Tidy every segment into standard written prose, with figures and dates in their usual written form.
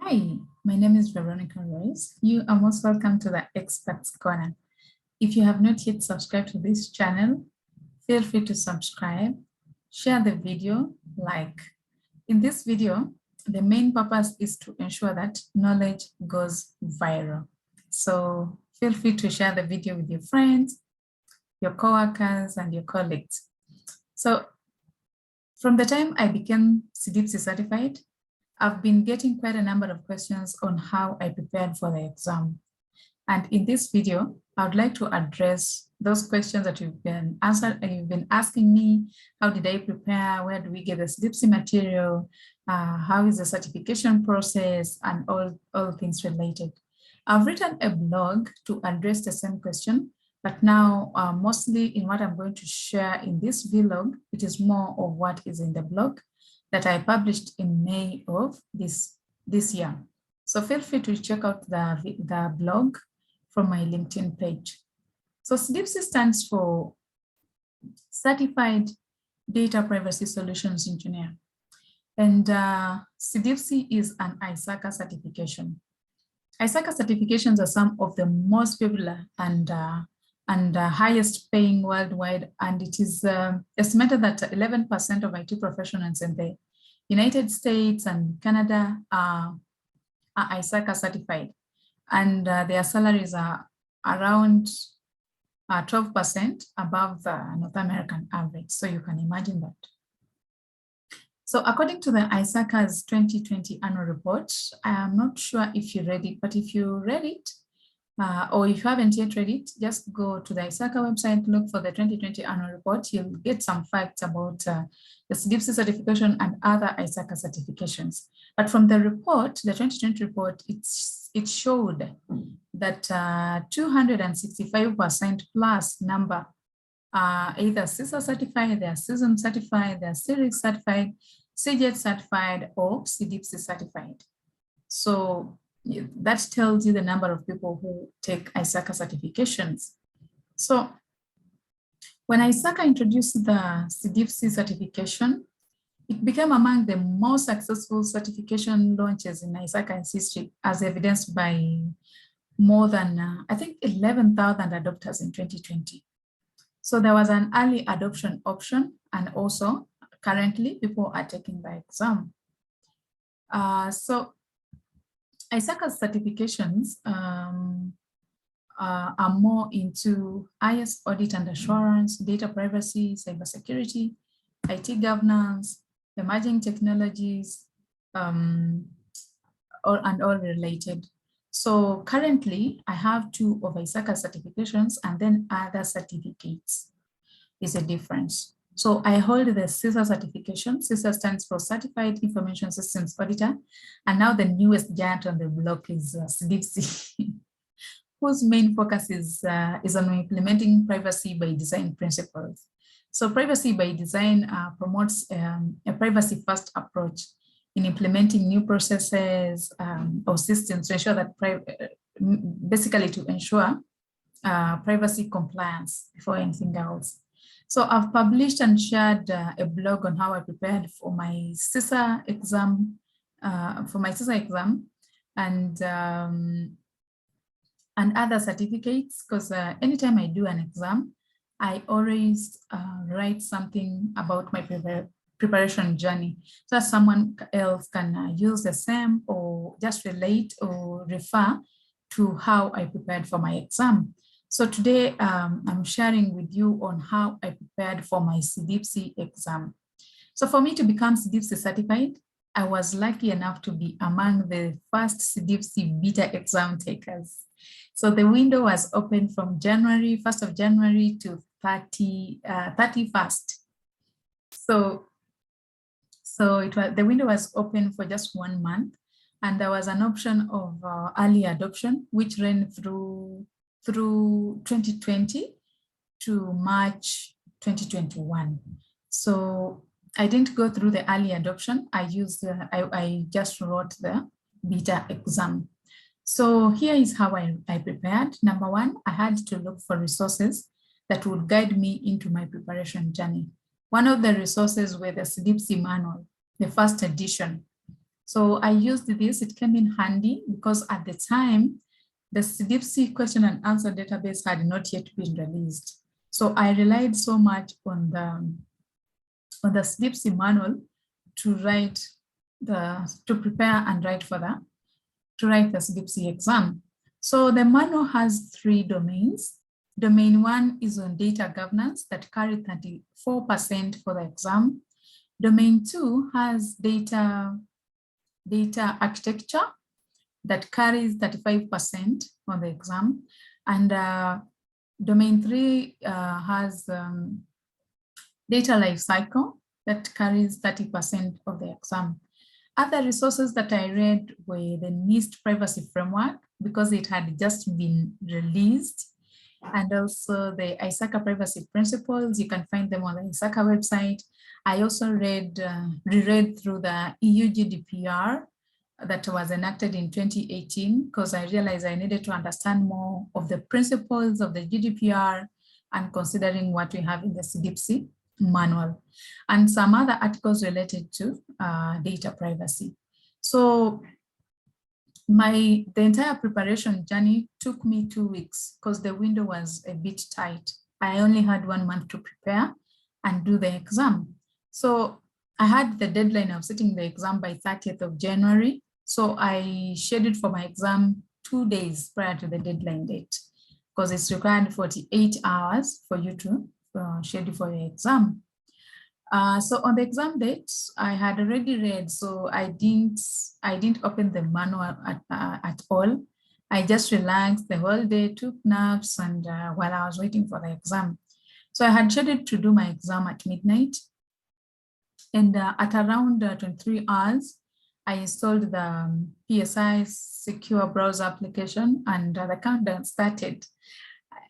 Hi, my name is Veronica Rose. You are most welcome to the Experts Corner. If you have not yet subscribed to this channel, feel free to subscribe, share the video, like. In this video, the main purpose is to ensure that knowledge goes viral. So feel free to share the video with your friends, your coworkers, and your colleagues. So from the time I became CDPSE certified, I've been getting quite a number of questions on how I prepared for the exam. And in this video, I would like to address those questions that you've been asking me. How did I prepare? Where do we get the CDPSE material? How is the certification process? And all things related. I've written a blog to address the same question, but now mostly in what I'm going to share in this vlog, it is more of what is in the blog that I published in May of this year. So feel free to check out the blog from my LinkedIn page. So CDPSE stands for Certified Data Privacy Solutions Engineer. And CDPSE is an ISACA certification. ISACA certifications are some of the most popular and highest paying worldwide. And it is estimated that 11% of IT professionals in the United States and Canada are ISACA certified. And their salaries are around 12% above the North American average. So you can imagine that. So according to the ISACA's 2020 annual report, I am not sure if you read it, but if you read it, or if you haven't yet read it, just go to the ISACA website, look for the 2020 annual report. You'll get some facts about the CDPSE certification and other ISACA certifications. But from the report, the 2020 report, it showed that 265% plus number are either CISA certified, they are CISM certified, they are CIRIC certified, CJET certified, or CDPSE certified. So that tells you the number of people who take ISACA certifications. So when ISACA introduced the CDPSE certification, it became among the most successful certification launches in ISACA's history, as evidenced by more than, I think, 11,000 adopters in 2020. So there was an early adoption option, and also currently people are taking the exam. So ISACA's certifications are more into IS audit and assurance, data privacy, cybersecurity, IT governance, emerging technologies, and all related. So currently, I have 2 of ISACA certifications and then other certificates. Is a difference. So I hold the CISA certification. CISA stands for Certified Information Systems Auditor. And now the newest giant on the block is CDPSE, whose main focus is on implementing privacy by design principles. So privacy by design promotes a privacy-first approach in implementing new processes or systems to ensure that, basically to ensure privacy compliance before anything else. So I've published and shared a blog on how I prepared for my CISA exam, and other certificates, because anytime I do an exam, I always write something about my preparation journey, so that someone else can use the same or just relate or refer to how I prepared for my exam. So today I'm sharing with you on how I prepared for my CDPSE exam. So for me to become CDPSE certified, I was lucky enough to be among the first CDPSE beta exam takers. So the window was open from 1st of January to 31st. So the window was open for just 1 month, and there was an option of early adoption, which ran through 2020 to March 2021. So I didn't go through the early adoption. I just wrote the beta exam. So here is how I prepared. Number 1, I had to look for resources that would guide me into my preparation journey. One of the resources were the CDPSE manual, the first edition. So I used this, it came in handy because at the time, the CDPSE question and answer database had not yet been released. So I relied so much on the CDPSE manual to prepare and write to write the CDPSE exam. So the manual has 3 domains. Domain 1 is on data governance that carried 34% for the exam. Domain 2 has data architecture that carries 35% on the exam. And domain 3 has data lifecycle that carries 30% of the exam. Other resources that I read were the NIST privacy framework because it had just been released, and also the ISACA privacy principles. You can find them on the ISACA website. I also reread through the EU GDPR that was enacted in 2018 because I realized I needed to understand more of the principles of the GDPR and considering what we have in the CDPSE manual, and some other articles related to data privacy. So the entire preparation journey took me 2 weeks because the window was a bit tight. I only had 1 month to prepare and do the exam. So I had the deadline of sitting the exam by 30th of January. So I scheduled for my exam 2 days prior to the deadline date because it's required 48 hours for you to schedule for your exam. So on the exam date, I had already read, so I didn't open the manual at all. I just relaxed the whole day, took naps, and while I was waiting for the exam. So I had scheduled to do my exam at midnight. And at around 23 hours, I installed the PSI secure browser application, and the countdown started.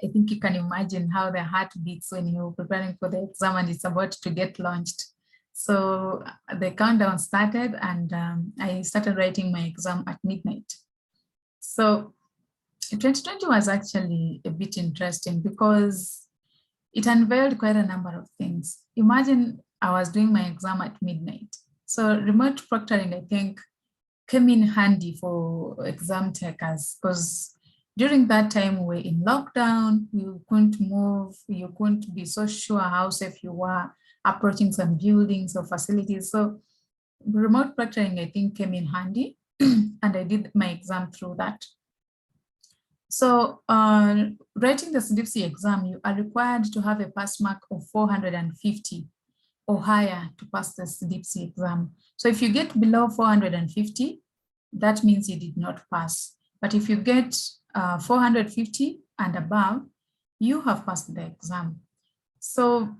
I think you can imagine how the heart beats when you're preparing for the exam and it's about to get launched. So the countdown started, and I started writing my exam at midnight. So 2020 was actually a bit interesting because it unveiled quite a number of things. Imagine I was doing my exam at midnight. So remote proctoring, I think, came in handy for exam takers because during that time, we were in lockdown, you couldn't move, you couldn't be so sure how safe you were approaching some buildings or facilities. So remote proctoring, I think, came in handy, and I did my exam through that. So writing the CDPSE exam, you are required to have a pass mark of 450 or higher to pass the CDPSE exam. So if you get below 450, that means you did not pass. But if you get 450 and above, you have passed the exam. So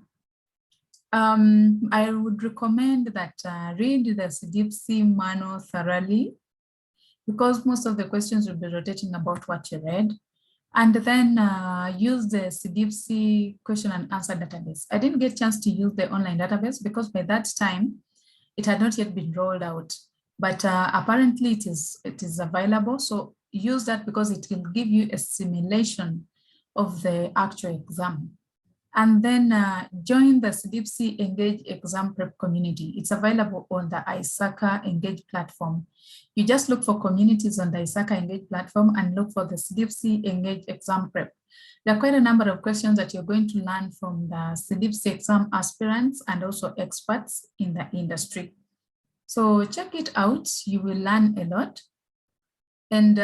I would recommend that read the CDPSE manual thoroughly because most of the questions will be rotating about what you read. And then use the CDPSE question and answer database. I didn't get a chance to use the online database because by that time, it had not yet been rolled out. But apparently it is available. So use that because it will give you a simulation of the actual exam. And then join the CDPSE Engage Exam Prep community. It's available on the ISACA Engage platform. You just look for communities on the ISACA Engage platform and look for the CDPSE Engage Exam Prep. There are quite a number of questions that you're going to learn from the CDPSE exam aspirants and also experts in the industry. So check it out, you will learn a lot. And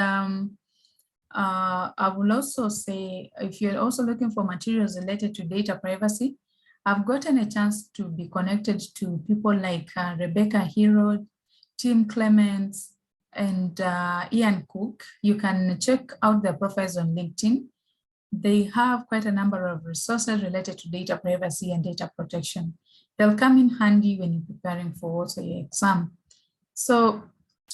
I will also say, if you're also looking for materials related to data privacy, I've gotten a chance to be connected to people like Rebecca Hero, Tim Clements, and Ian Cook. You can check out their profiles on LinkedIn. They have quite a number of resources related to data privacy and data protection. They'll come in handy when you're preparing for also your exam. So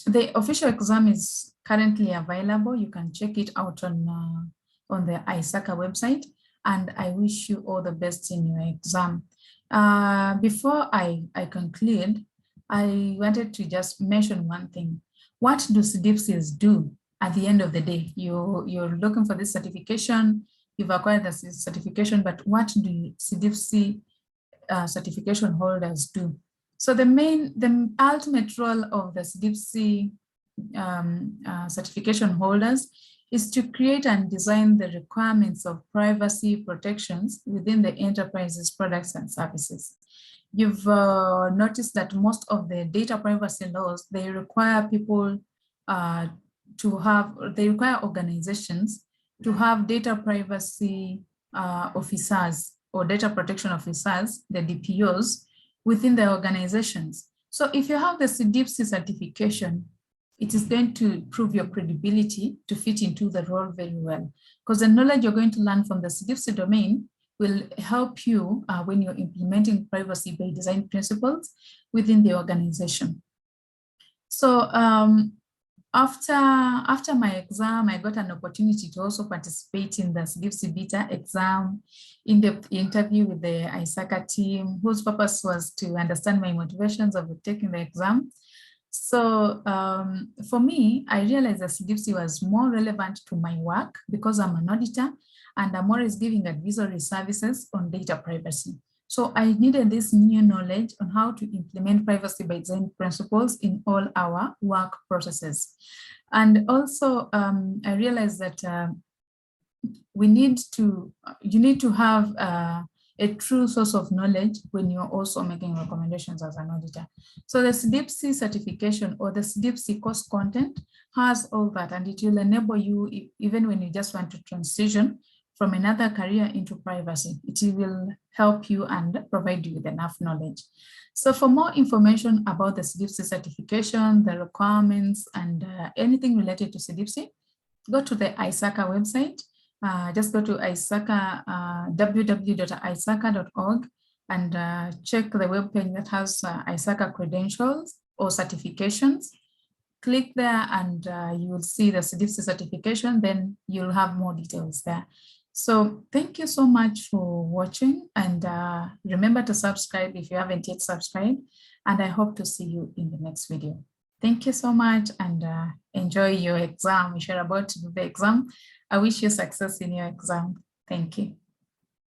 the official exam is currently available. You can check it out on the ISACA website, and I wish you all the best in your exam. Before I conclude, I wanted to just mention one thing. What do CDPSEs do at the end of the day? You're looking for this certification, you've acquired the certification, but what do CDPSE certification holders do? So the ultimate role of the CDPSE certification holders is to create and design the requirements of privacy protections within the enterprise's products and services. You've noticed that most of the data privacy laws, they require people they require organizations to have data privacy officers or data protection officers, the DPOs, within the organizations. So if you have the CDPSE certification, it is going to prove your credibility to fit into the role very well, because the knowledge you're going to learn from the CDPSE domain will help you when you're implementing privacy by design principles within the organization. So after my exam, I got an opportunity to also participate in the CDPSE beta exam, in-depth interview with the ISACA team, whose purpose was to understand my motivations of taking the exam. So for me, I realized that CDPSE was more relevant to my work because I'm an auditor and I'm always giving advisory services on data privacy. So I needed this new knowledge on how to implement privacy by design principles in all our work processes. And also I realized that you need to have a true source of knowledge when you're also making recommendations as an auditor. So the CDPSE certification or the CDPSE course content has all that, and it will enable you, even when you just want to transition from another career into privacy, it will help you and provide you with enough knowledge. So for more information about the CDPSE certification, the requirements, and anything related to CDPSE, go to the ISACA website. Just go to ISACA, www.isaca.org, and check the webpage that has ISACA credentials or certifications. Click there and you will see the CDPSE certification, then you'll have more details there. So thank you so much for watching, and remember to subscribe if you haven't yet subscribed, and I hope to see you in the next video. Thank you so much, and enjoy your exam. If you're about to do the exam, I wish you success in your exam. Thank you.